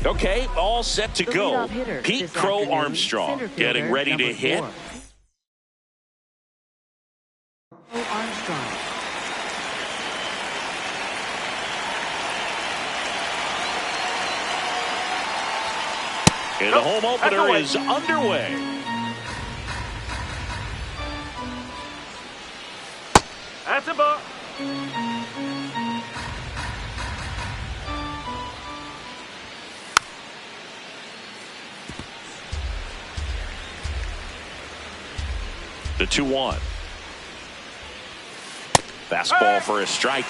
Okay, all set to go. Pete Crow Armstrong getting ready to hit. Armstrong. And the home opener is underway. That's a ball. The 2-1. Fastball for a strike.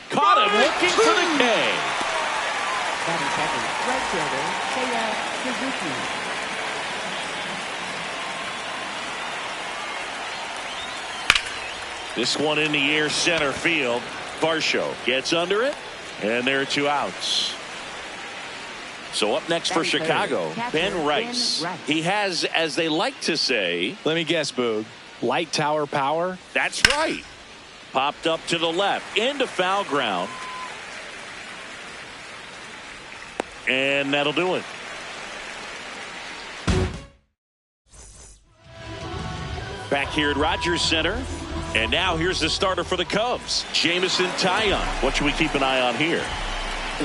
Caught him looking for the K. Batting second, right fielder, Seiya Suzuki. This one in the air, center field. Varsho gets under it, and there are 2 outs. So up next for Chicago, Ben Rice. He has, as they like to say, let me guess, Boog, light tower power? That's right. Popped up to the left, into foul ground. And that'll do it. Back here at Rogers Center. And now here's the starter for the Cubs, Jameson Taillon. What should we keep an eye on here?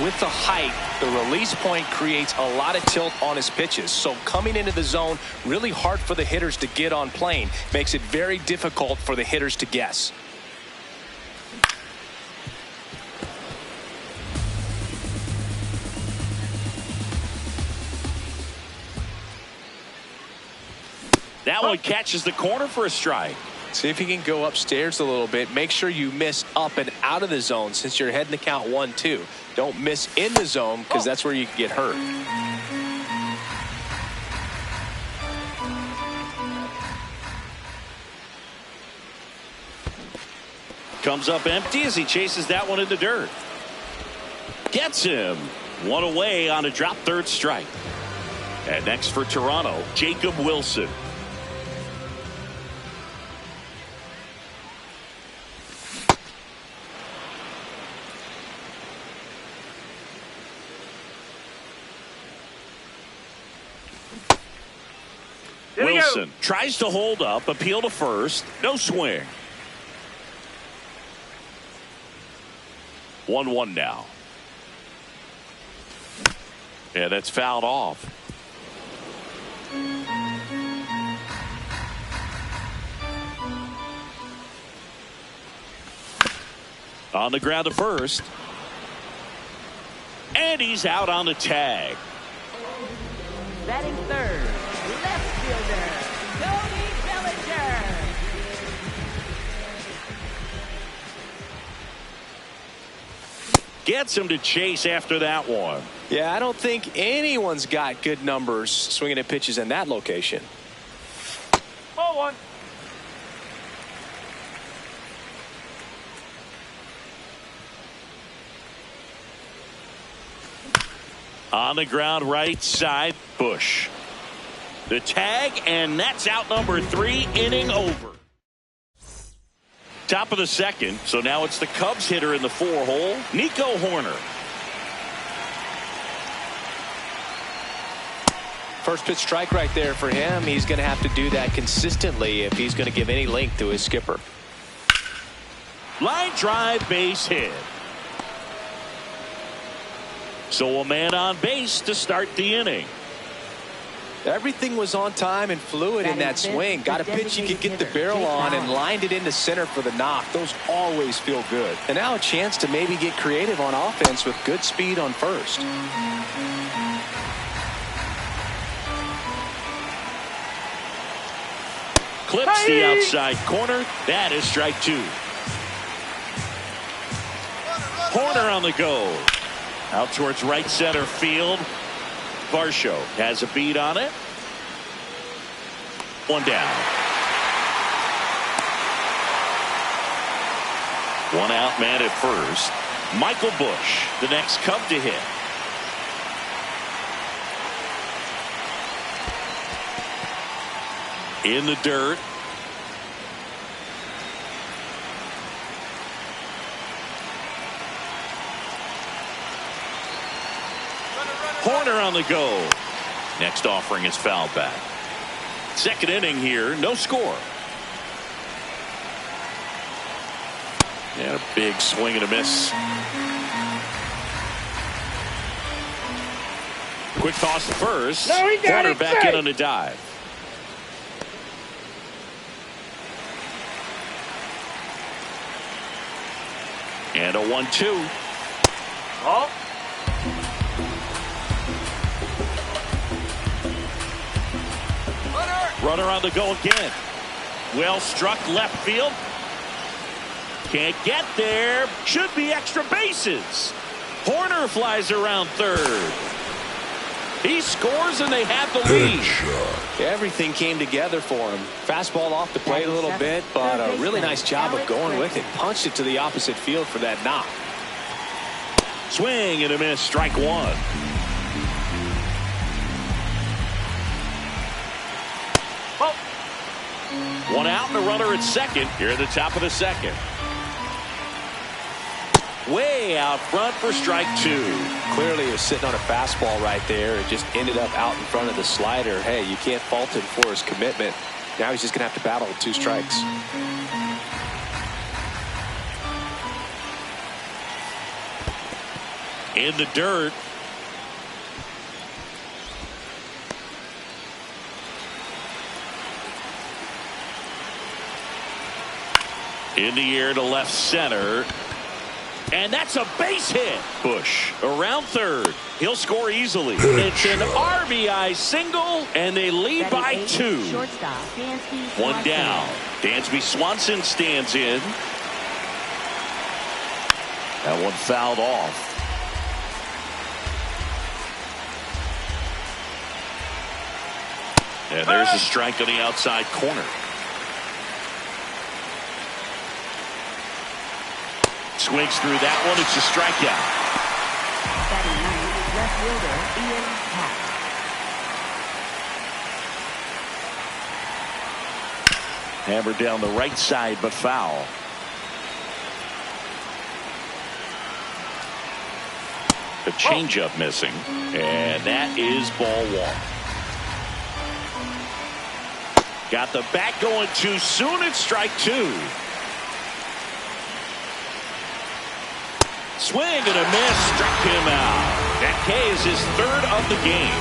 With the height, the release point creates a lot of tilt on his pitches. So coming into the zone, really hard for the hitters to get on plane. Makes it very difficult for the hitters to guess. That one catches the corner for a strike. See if you can go upstairs a little bit. Make sure you miss up and out of the zone since you're heading to count 1-2. Don't miss in the zone because that's where you can get hurt. Comes up empty as he chases that one in the dirt. Gets him. One away on a drop third strike. And next for Toronto, Jacob Wilson. Wilson tries to hold up, appeal to first, no swing. 1-1 now. Yeah, that's fouled off. On the ground to first. And he's out on the tag. Batting third, left fielder, Cody Bellinger. Gets him to chase after that one. Yeah, I don't think anyone's got good numbers swinging at pitches in that location. Ball 1. On the ground right side, Bush. The tag, and that's out number 3, inning over. Top of the second, so now it's the Cubs hitter in the 4-hole, Nico Hoerner. First pitch strike right there for him. He's going to have to do that consistently if he's going to give any length to his skipper. Line drive, base hit. So a man on base to start the inning. Everything was on time and fluid in that swing. Got a pitch you could get the barrel on and lined it into center for the knock. Those always feel good. And now a chance to maybe get creative on offense with good speed on first. Clips the outside corner. That is strike 2. Hoerner on the go. Out towards right center field. Varsho has a beat on it. One down. One out man at first. Michael Bush, the next Cub to hit. In the dirt. corner on the go. Next offering is fouled back. Second inning here, no score. And a big swing and a miss. Quick toss to first. Corner back in on a dive. And a 1-2. Oh. Runner on the go again. Well struck left field. Can't get there. Should be extra bases. Horner flies around third. He scores and they have the lead. Everything came together for him. Fastball off the plate a little bit, but a really nice job of going with it. Punched it to the opposite field for that knock. Swing and a miss. Strike one. One out and a runner at second here at the top of the second. Way out front for strike two. Clearly he was sitting on a fastball right there. It just ended up out in front of the slider. Hey, you can't fault him for his commitment. Now he's just going to have to battle with 2 strikes. In the dirt. In the air to left center. And that's a base hit. Bush around third. He'll score easily. It's an RBI single, and they lead by 2. One down. Dansby Swanson stands in. That one fouled off. And there's a strike on the outside corner. Swings through that one. It's a strikeout. Batting ninth, left fielder Ian Happ. Hammered down the right side, but foul. The changeup missing, and that is ball one. Got the bat going too soon. It's strike two. Swing and a miss, struck him out. That K is his third of the game.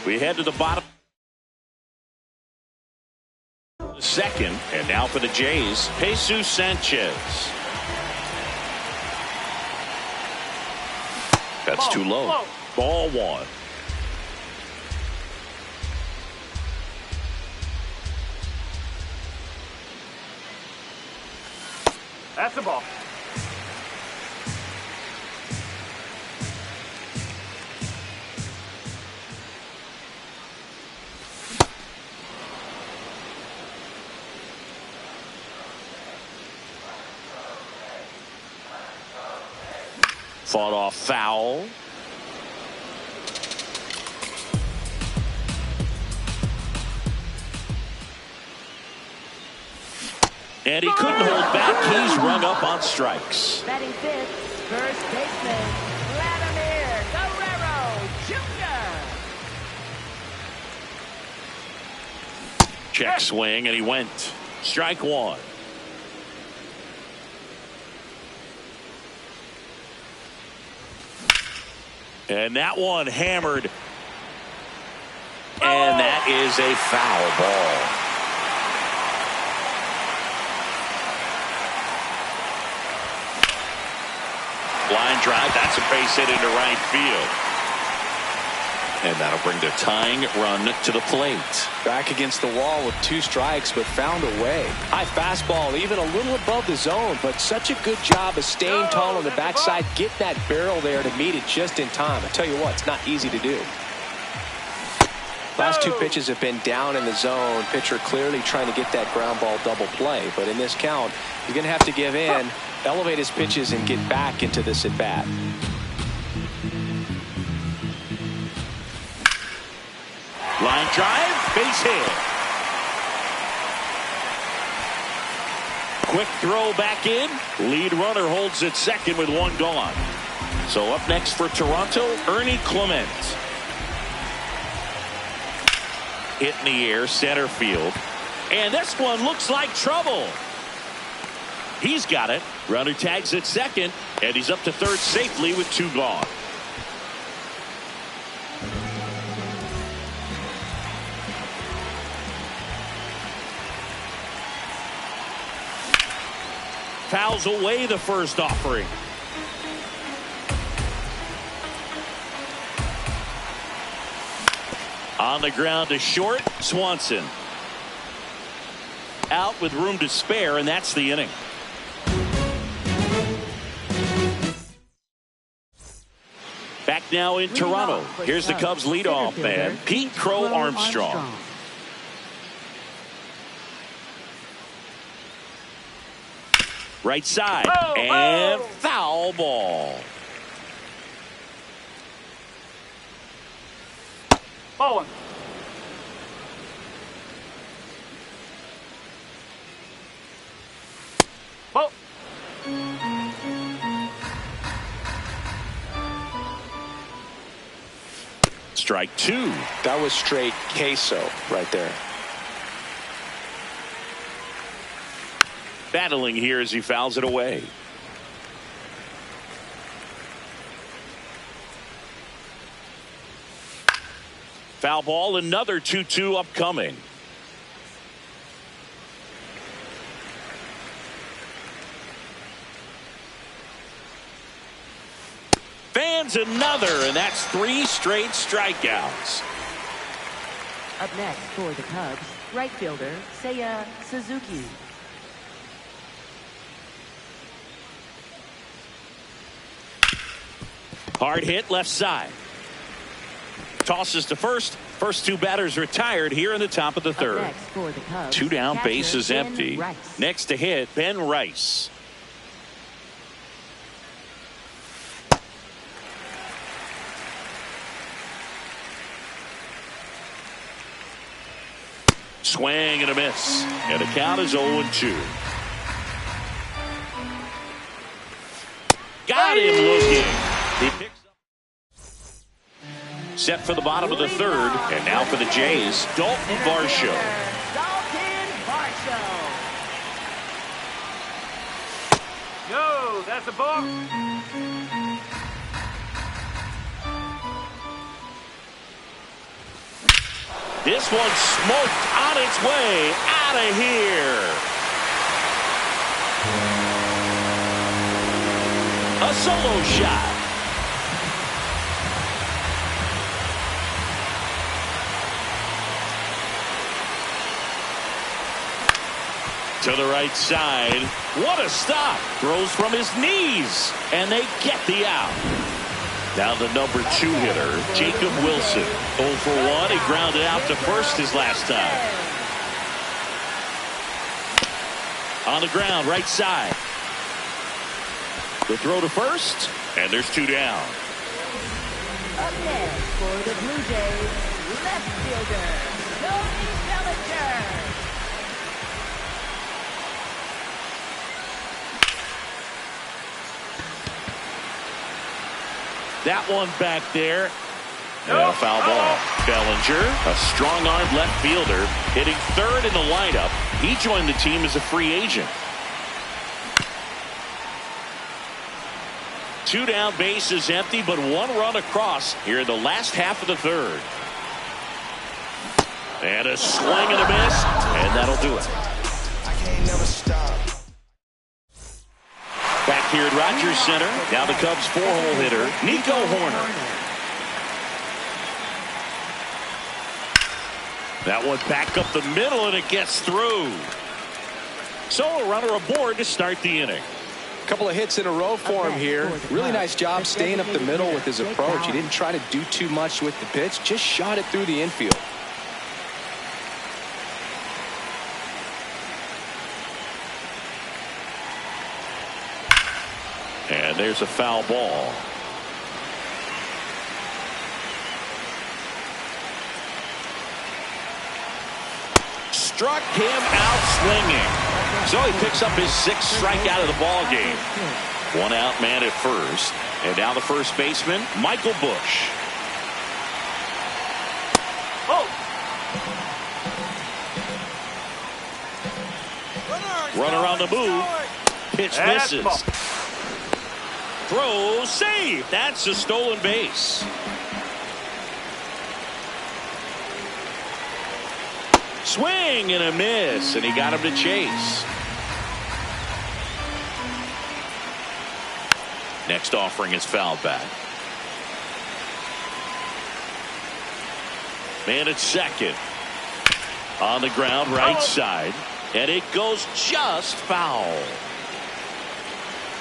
We head to the bottom of the second, and now for the Jays, Jesus Sanchez. That's too low. Ball one. That's the ball. Fought off foul. And he couldn't hold back. He's rung up on strikes. Batting fifth, first baseman Vladimir Guerrero Jr. Check swing, and he went. Strike one. And that one hammered. And that is a foul ball. Line drive, that's a base hit into right field. And that'll bring the tying run to the plate. Back against the wall with 2 strikes, but found a way. High fastball, even a little above the zone, but such a good job of staying tall on the backside, get that barrel there to meet it just in time. I tell you what, it's not easy to do. Last 2 pitches have been down in the zone. Pitcher clearly trying to get that ground ball double play, but in this count, you're going to have to give in, elevate his pitches, and get back into this at bat. Line drive, base hit. Quick throw back in. Lead runner holds at second with one gone. So up next for Toronto, Ernie Clement. Hit in the air, center field. And this one looks like trouble. He's got it. Runner tags at second, and he's up to third safely with two gone. Fouls away the first offering. On the ground to short, Swanson. Out with room to spare, and that's the inning. Back now in Toronto. Here's the Cubs leadoff man, Pete Crow Armstrong. Right side, and foul ball. Bowling. Ball. Strike two. That was straight queso right there. Battling here as he fouls it away. Foul ball, another 2-2 upcoming. Fans another, and that's 3 straight strikeouts. Up next for the Cubs, right fielder Seiya Suzuki. Hard hit left side. Tosses to first. First two batters retired here in the top of the third. Next for the Cubs, Two down, catcher bases Ben empty. Rice. Next to hit, Ben Rice. Swing and a miss. And the count is 0-2. Got him looking. He picks up. Set for the bottom of the third. And now for the Jays, Dalton Varsho. Dalton Varsho. No, that's a ball. This one smoked on its way out of here. A solo shot. To the right side. What a stop. Throws from his knees. And they get the out. Now the number 2 hitter, Jacob Wilson. 0 for 1. He grounded out to first his last time. On the ground, right side. The throw to first, and there's 2 down. Up next for the Blue Jays, left fielder Tony Bellinger. That one back there. And a foul ball. Bellinger, a strong-armed left fielder, hitting third in the lineup. He joined the team as a free agent. 2 down, bases empty, but 1 run across here in the last half of the third. And a swing and a miss, and that'll do it. Back here at Rogers Center, now the Cubs 4-hole hitter, Nico Hoerner. That one back up the middle, and it gets through. So a runner aboard to start the inning. A couple of hits in a row for him here. Really nice job staying up the middle with his approach. He didn't try to do too much with the pitch, just shot it through the infield. And there's a foul ball. Struck him out swinging. So he picks up his 6th strikeout of the ball game. 1 out man at first. And now the first baseman, Michael Busch. Oh! Runner on the move. Pitch misses. Throw, save. That's a stolen base. Swing and a miss, and he got him to chase. Next offering is fouled back. Man at second. On the ground, right side. And it goes just foul.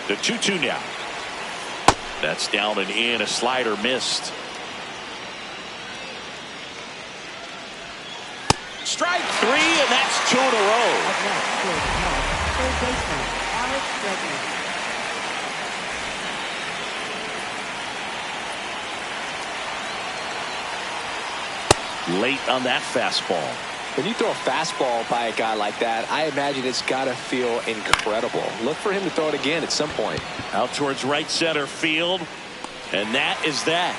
The 2-2 now. That's down and in. A slider missed. Strike 3, and that's 2 in a row. Up next for the Cubs, third baseman, Alex Bregman. Late on that fastball. When you throw a fastball by a guy like that, I imagine it's got to feel incredible. Look for him to throw it again at some point. Out towards right center field. And that is that.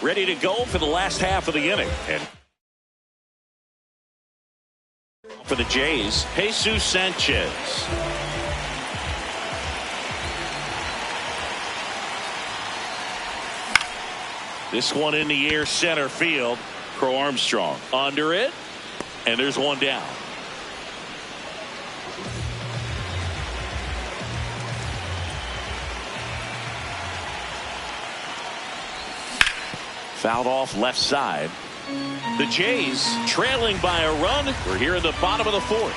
Ready to go for the last half of the inning. And for the Jays, Jesus Sanchez. This one in the air, center field. Crow Armstrong under it, and there's one down. Fouled off left side. The Jays trailing by a run. We're here in the bottom of the 4th.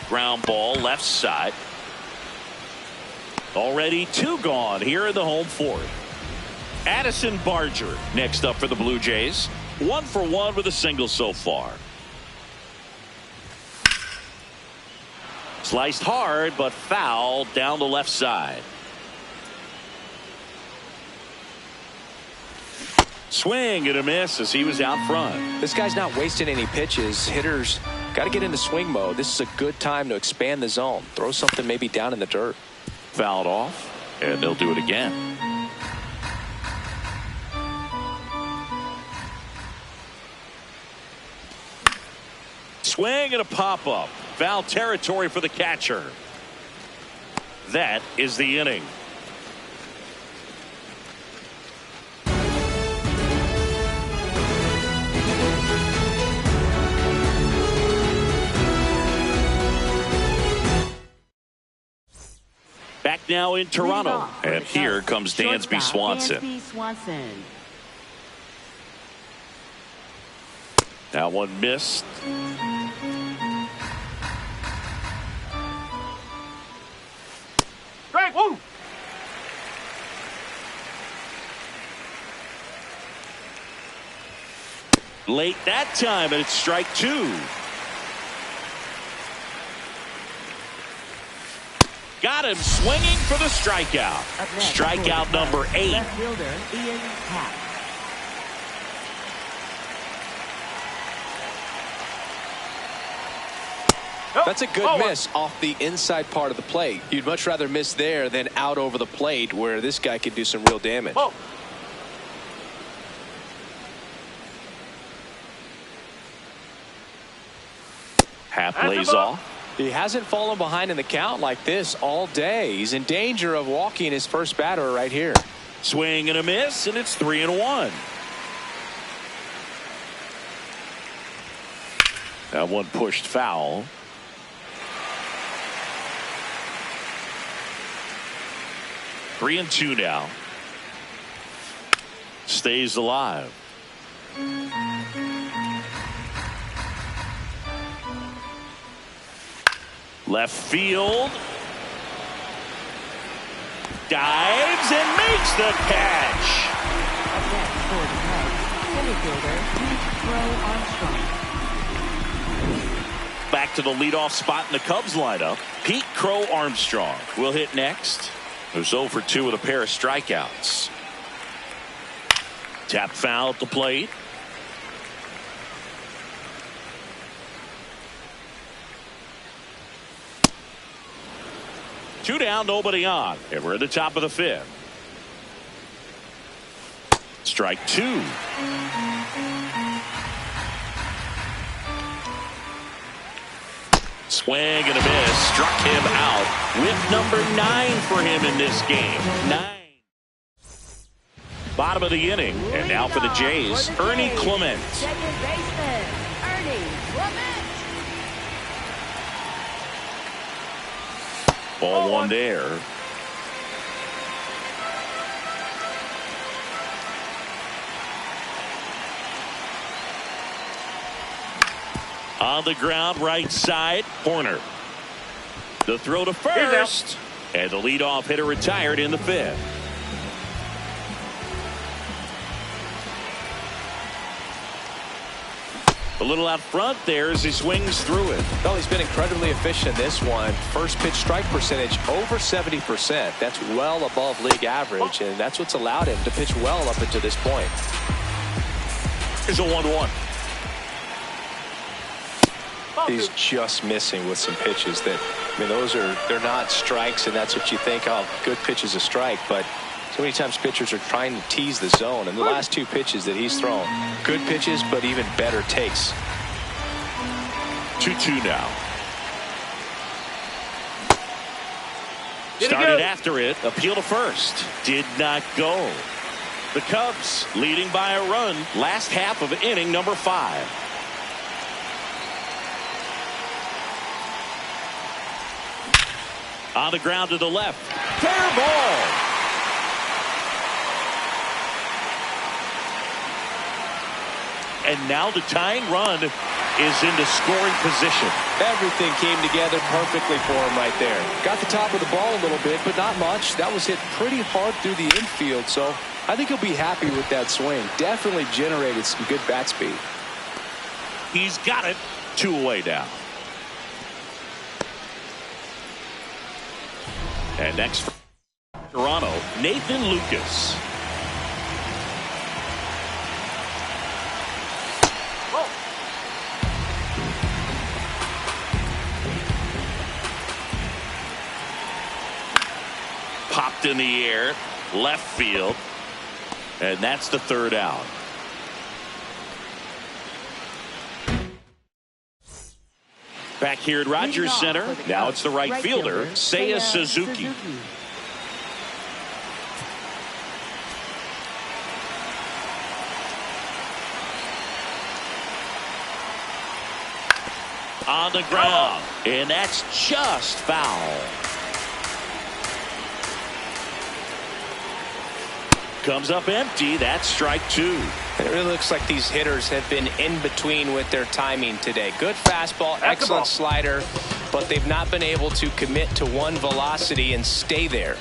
Ground ball left side. Already 2 gone here in the home 4th. Addison Barger next up for the Blue Jays. 1 for 1 with a single so far. Sliced hard, but foul down the left side. Swing and a miss as he was out front. This guy's not wasting any pitches. Hitters got to get into swing mode. This is a good time to expand the zone. Throw something maybe down in the dirt. Fouled off, and they'll do it again. Swing and a pop-up. Foul territory for the catcher. That is the inning. Back now in Toronto. And here comes Dansby Swanson. Dansby Swanson. That one missed. Strike 1. Late that time, and it's strike 2. Got him swinging for the strikeout. Strikeout number 8. Left fielder Ian Happ. That's a good miss off the inside part of the plate. You'd much rather miss there than out over the plate where this guy could do some real damage. Happ lays off. He hasn't fallen behind in the count like this all day. He's in danger of walking his first batter right here. Swing and a miss, and it's 3-1. That one pushed foul. Three and 2 now. Stays alive. Left field. Dives and makes the catch. Up next for the Cubs, center fielder Crow Armstrong. back to the leadoff spot in the Cubs lineup. Pete Crow Armstrong will hit next. Who's 0 for 2 with a pair of strikeouts. Tap foul at the plate. Two down, nobody on, and we're at the top of the 5th. Strike 2. Swing and a miss. Struck him out. Whip number 9 for him in this game. 9. Bottom of the inning. And now for the Jays, Ernie Clement. Second baseman, Ernie Clement. Ball 1 there. On the ground, right side, corner. The throw to first. And the leadoff hitter retired in the 5th. A little out front there as he swings through it. Well, he's been incredibly efficient in this one. First pitch strike percentage over 70%. That's well above league average, and that's what's allowed him to pitch well up until this point. Here's a 1-1. He's just missing with some pitches that, I mean, they're not strikes, and that's what you think, oh, good pitch is a strike, but so many times pitchers are trying to tease the zone, and the last 2 pitches that he's thrown, good pitches, but even better takes. 2-2 now. Started after it, appeal to first. Did not go. The Cubs leading by a run, last half of inning number 5. On the ground to the left. Fair ball. And now the tying run is into scoring position. Everything came together perfectly for him right there. Got the top of the ball a little bit, but not much. That was hit pretty hard through the infield, so I think he'll be happy with that swing. Definitely generated some good bat speed. He's got it. 2 away now. And next for Toronto, Nathan Lucas. Popped in the air, left field, and that's the 3rd out. Back here at Rogers Center, now it's the right fielder, Seiya Suzuki. On the ground, and that's just foul. Comes up empty. That's strike 2. It really looks like these hitters have been in between with their timing today. Good fastball, excellent slider, but they've not been able to commit to one velocity and stay there.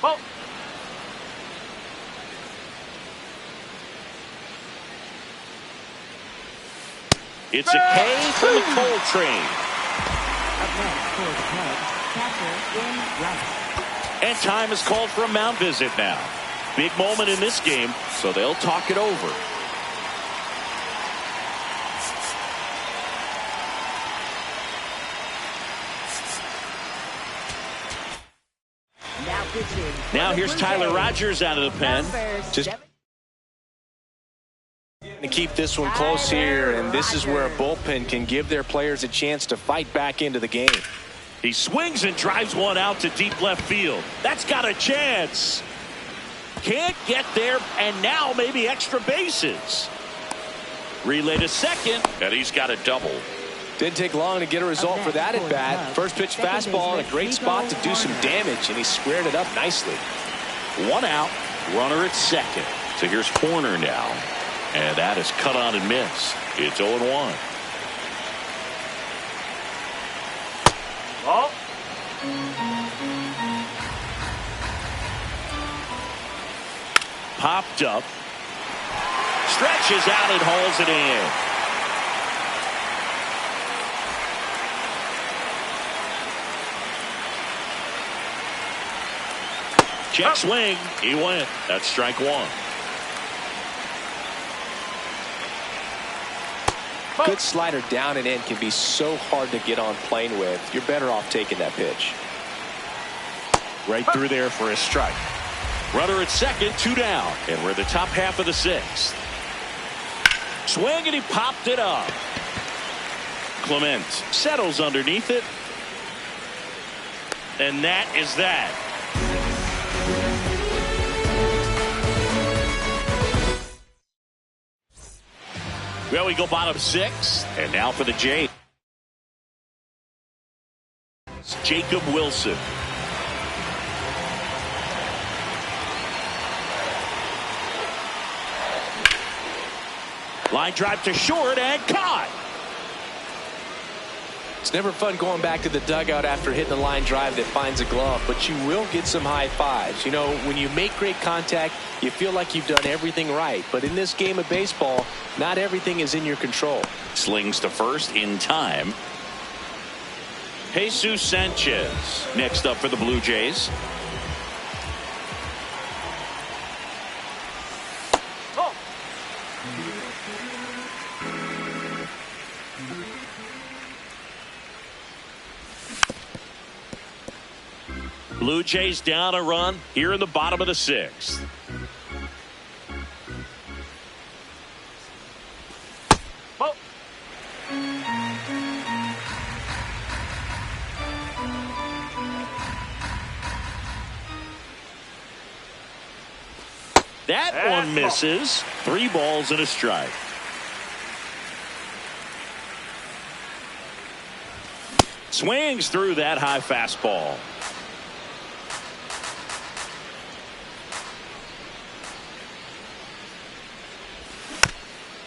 Ball. It's a K from the Coltrane. Up next for the Cubs, catcher Ben Rice. And time is called for a mound visit now. Big moment in this game, so they'll talk it over. Now here's Tyler Rogers out of the pen. Just to keep this one close here, and this is where a bullpen can give their players a chance to fight back into the game. He swings and drives one out to deep left field. That's got a chance. Can't get there, and now maybe extra bases. Relay to second, and he's got a double. Didn't take long to get a result for that at bat. First pitch fastball in a great spot to do some damage, and he squared it up nicely. 1 out, runner at second. So here's Horner now, and that is cut on and missed. It's 0-1. Ball. Popped up. Stretches out and hauls it in. Check swing. He went. That's strike one. Good slider down and in can be so hard to get on plane with. You're better off taking that pitch. Right through there for a strike. Runner at second, 2 down. And we're in the top half of the 6th. Swing, and he popped it up. Clement settles underneath it. And that is that. Well, we go bottom 6. And now for the Jays. Jacob Wilson. Line drive to short and caught. It's never fun going back to the dugout after hitting a line drive that finds a glove, but you will get some high fives. You know, when you make great contact, you feel like you've done everything right. But in this game of baseball, not everything is in your control. Slings to first in time. Jesus Sanchez next up for the Blue Jays. Blue Jays down a run here in the bottom of the 6th. Oh. That one misses. 3 balls and a strike. Swings through that high fastball.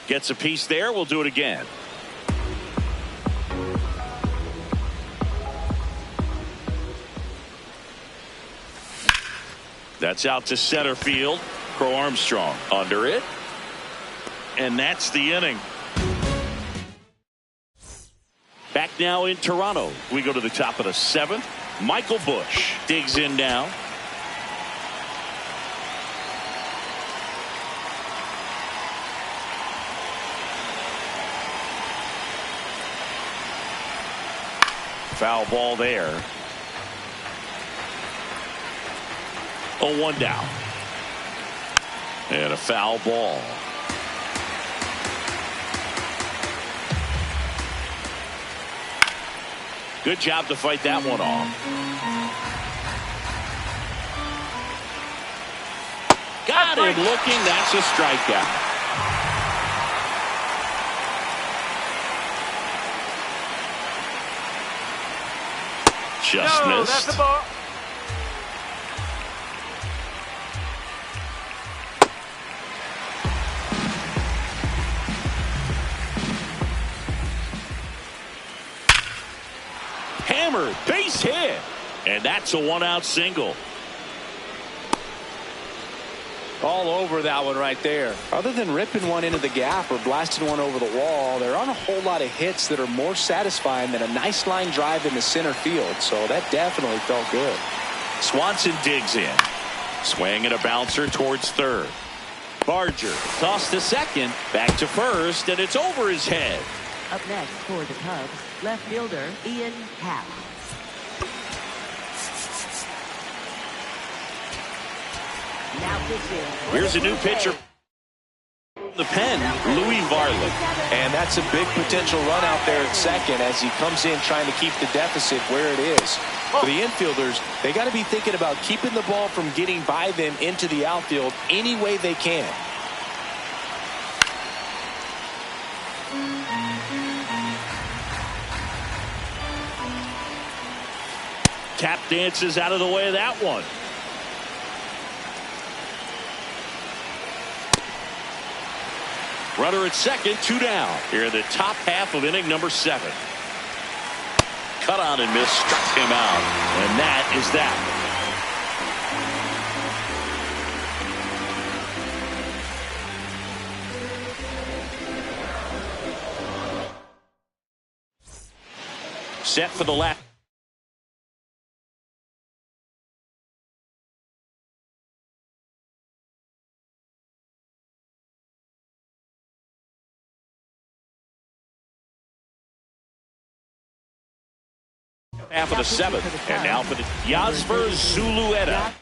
Gets a piece there. We'll do it again. That's out to center field. Crow Armstrong under it. And that's the inning. Back now in Toronto. We go to the top of the 7th. Michael Busch digs in now. Foul ball there. 0-1 down. And a foul ball. Good job to fight that one off. Got him looking. That's a strikeout. Just missed. That's the ball. Hammered, base hit. And that's a 1-out single. All over that one right there. Other than ripping one into the gap or blasting one over the wall, there aren't a whole lot of hits that are more satisfying than a nice line drive in the center field. So that definitely felt good. Swanson digs in. Swing and a bouncer towards third. Barger tossed to second. Back to first, and it's over his head. Up next for the Cubs, left fielder Ian Happ. Now pitching. Here's a new pitcher. The pen, Louis Varland. And that's a big potential run out there at second as he comes in trying to keep the deficit where it is. For the infielders, they got to be thinking about keeping the ball from getting by them into the outfield any way they can. Tap dances out of the way of that one. Runner at second, 2 down. Here in the top half of inning number 7. Cut on and miss, struck him out. And that is that. Set for the last. Half of the seventh. And now for the Yasser Zulueta.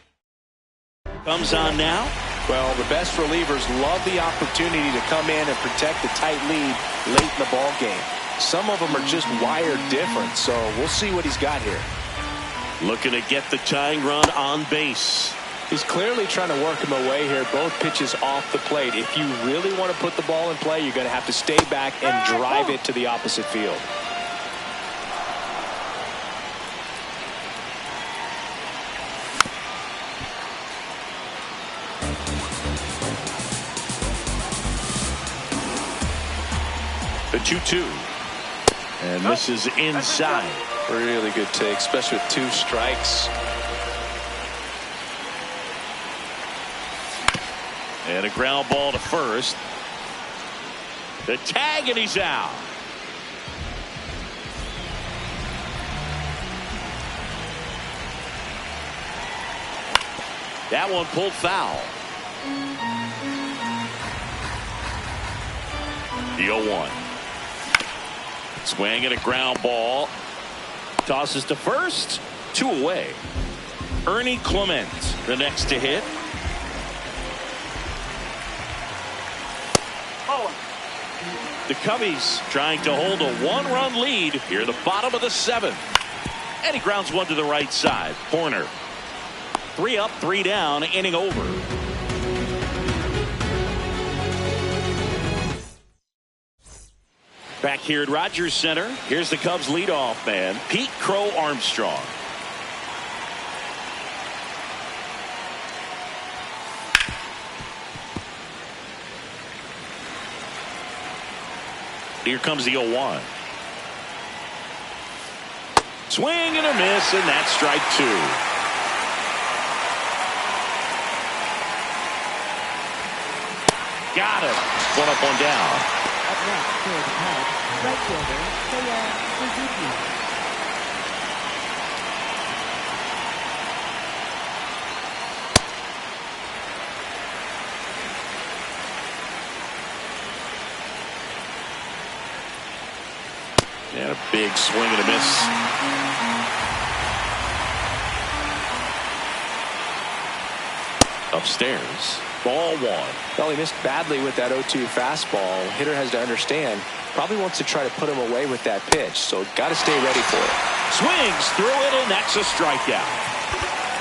Comes on now. Well, the best relievers love the opportunity to come in and protect a tight lead late in the ball game. Some of them are just wired different, so we'll see what he's got here. Looking to get the tying run on base. He's clearly trying to work him away here. Both pitches off the plate. If you really want to put the ball in play, you're going to have to stay back and drive it to the opposite field. The 2-2. And this is inside. Really good take, especially with 2 strikes. And a ground ball to first. The tag, and he's out. That one pulled foul. The 0-1. Swing and a ground ball. Tosses to first. 2 away. Ernie Clement, the next to hit. The Cubbies trying to hold a 1-run lead here, the bottom of the 7th. And he grounds one to the right side. Horner. 3 up, 3 down, inning over. Back here at Rogers Center, here's the Cubs leadoff man, Pete Crow Armstrong. Here comes the 0-1. Swing and a miss, and that's strike 2. Got him. 1 up, 1 down. Up next for the Cubs, right fielder Seiya Suzuki. And a big swing and a miss. Upstairs. Ball 1. Well, he missed badly with that 0-2 fastball. Hitter has to understand. Probably wants to try to put him away with that pitch. So got to stay ready for it. Swings through it, and that's a strikeout.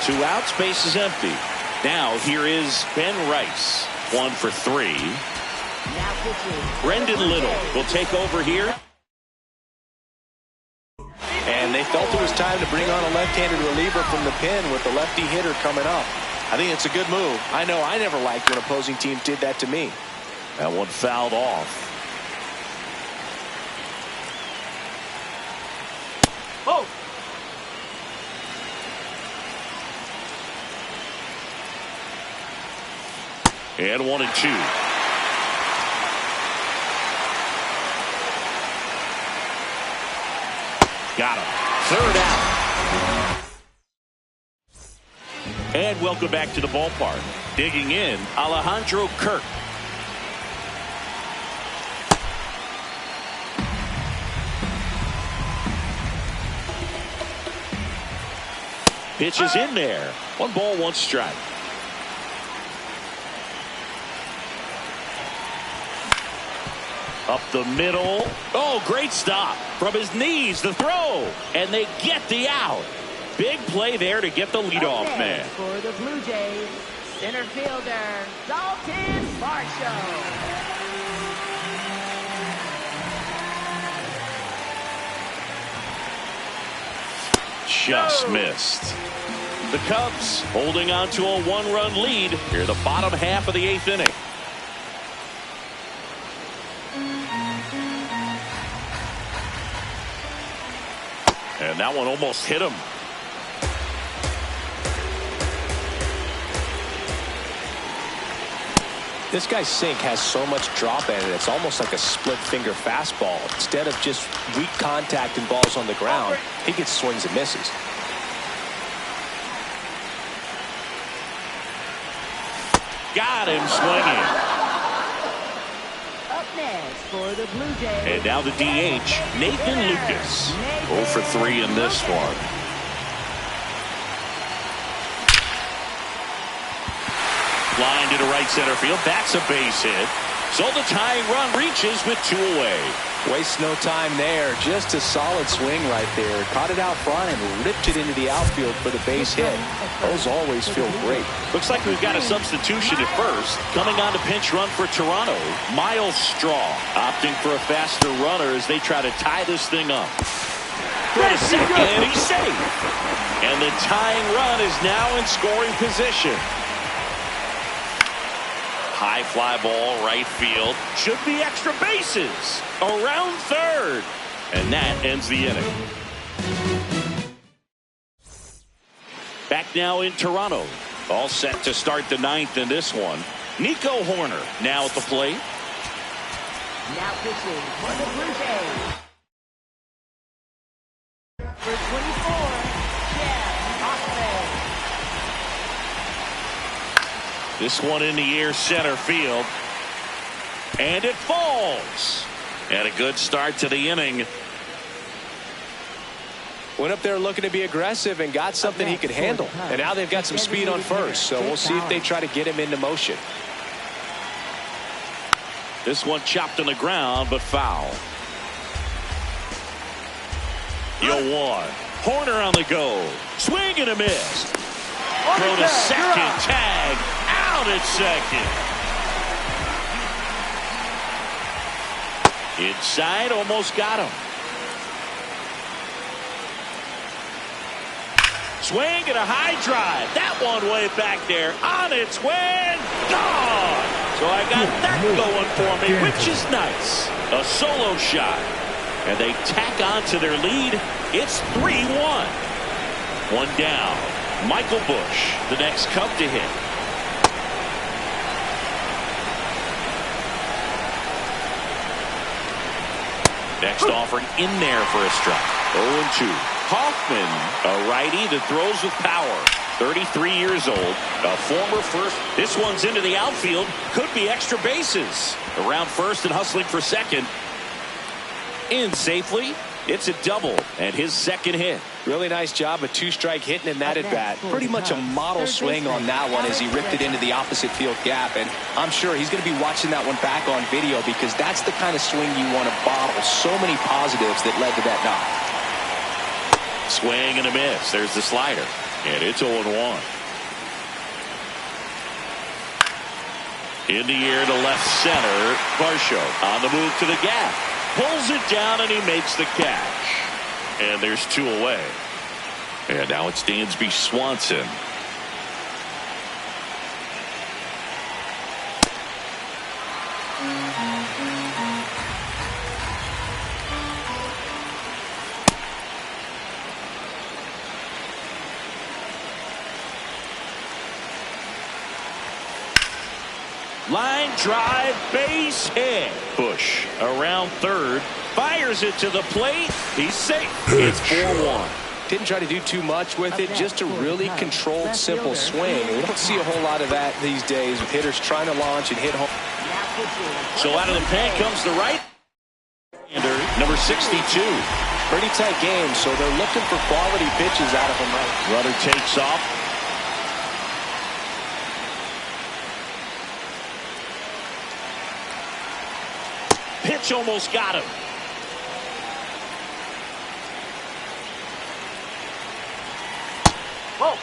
2 outs, base is empty. Now here is Ben Rice. 1 for 3. Now pitching. Brendan Little will take over here. And they felt it was time to bring on a left-handed reliever from the pen with the lefty hitter coming up. I think it's a good move. I know I never liked when opposing teams did that to me. That one fouled off. Oh! And 1-2. Got him. 3rd out. And welcome back to the ballpark. Digging in, Alejandro Kirk. Pitch is in there. 1 ball, 1 strike. Up the middle. Oh, great stop. From his knees, the throw. And they get the out. Big play there to get the leadoff man. For the Blue Jays, center fielder, Dalton Varsho. Just missed. The Cubs holding on to a 1-run lead here, the bottom half of the 8th inning. And that one almost hit him. This guy's sink has so much drop in it, it's almost like a split finger fastball. Instead of just weak contact and balls on the ground, he gets swings and misses. Got him swinging. Up next for the Blue Jays. And now the DH, Nathan Lucas. 0 for 3 in this one. Line to right center field. That's a base hit. So the tying run reaches with 2 away. Waste no time there. Just a solid swing right there. Caught it out front and ripped it into the outfield for the base hit. Those always feel great. Looks like we've got a substitution at first. Coming on to pinch run for Toronto, Miles Straw. Opting for a faster runner as they try to tie this thing up. Throw to second, and he's safe. And the tying run is now in scoring position. High fly ball, right field. Should be extra bases. Around third. And that ends the inning. Back now in Toronto. All set to start the 9th in this one. Nico Hoerner now at the plate. Now pitching for the Blue Jays. For 24, Jeff Hoffman. This one in the air, center field. And it falls. And a good start to the inning. Went up there looking to be aggressive and got something he could handle. And now they've got some speed on first. So we'll see if they try to get him into motion. This one chopped on the ground, but foul. 0-1. Hoerner on the go. Swing and a miss. Throw to second. Tag. Out at second. Inside, almost got him. Swing and a high drive. That one way back there. On its way. Gone. So I got that going for me, which is nice. A solo shot. And they tack on to their lead. It's 3-1. One down. Michael Busch, the next Cub to hit. Next offering in there for a strike. 0-2. Hoffman, a righty that throws with power. 33 years old, a former first. This one's into the outfield. Could be extra bases. Around first and hustling for second. In safely. It's a double and his second hit. Really nice job, a 2-strike hitting in that at bat. Pretty much a model swing on that one as he ripped it into the opposite field gap. And I'm sure he's going to be watching that one back on video because that's the kind of swing you want to bottle. So many positives that led to that knock. Swing and a miss. There's the slider. And it's 0-1. In the air to left center. Varsho on the move to the gap. Pulls it down and he makes the catch. And there's 2 away. And now it's Dansby Swanson. Line drive, base hit. Busch around third, fires it to the plate. He's safe. It's 4-1. Didn't try to do too much with it, just a really controlled, simple swing. We don't see a whole lot of that these days with hitters trying to launch and hit home. So out of the pen comes the right. Number 62. Pretty tight game, so they're looking for quality pitches out of him right. Runner takes off. Pitch almost got him. Whoa.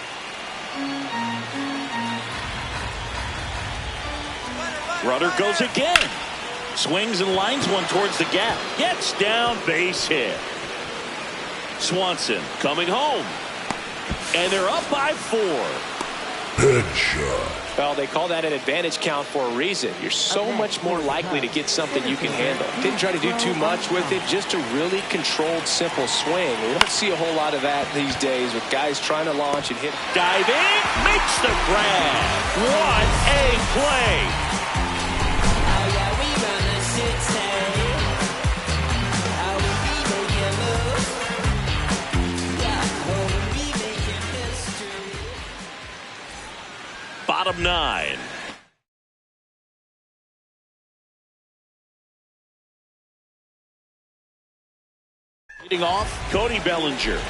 Runner goes again. Swings and lines one towards the gap. Gets down, base hit. Swanson coming home. And they're up by 4. Headshot. Well, they call that an advantage count for a reason. You're so much more likely to get something you can handle. Didn't try to do too much with it, just a really controlled, simple swing. We don't see a whole lot of that these days with guys trying to launch and hit. Diving, makes the grab. What a play. Bottom 9. Leading off, Cody Bellinger.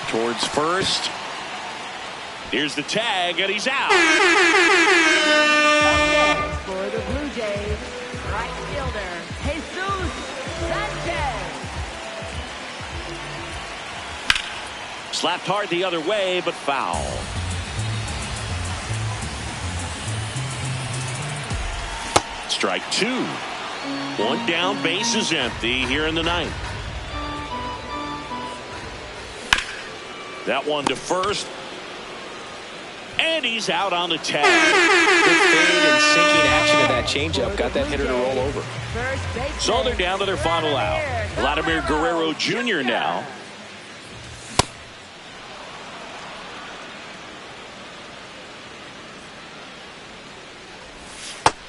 Towards first. Here's the tag, and he's out. Up next for the Blue Jays, right fielder, Jesus Sanchez. Slapped hard the other way, but foul. Strike two. One down, base is empty here in the ninth. That one to first. And he's out on the tag. Good fade and sinking action of that changeup got that hitter to roll over. So they're down to their final out. Vladimir Guerrero Jr. now.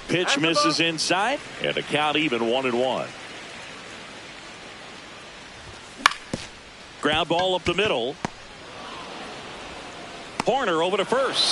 Pitch misses inside, and the count even 1-1. Ground ball up the middle. Horner over to first.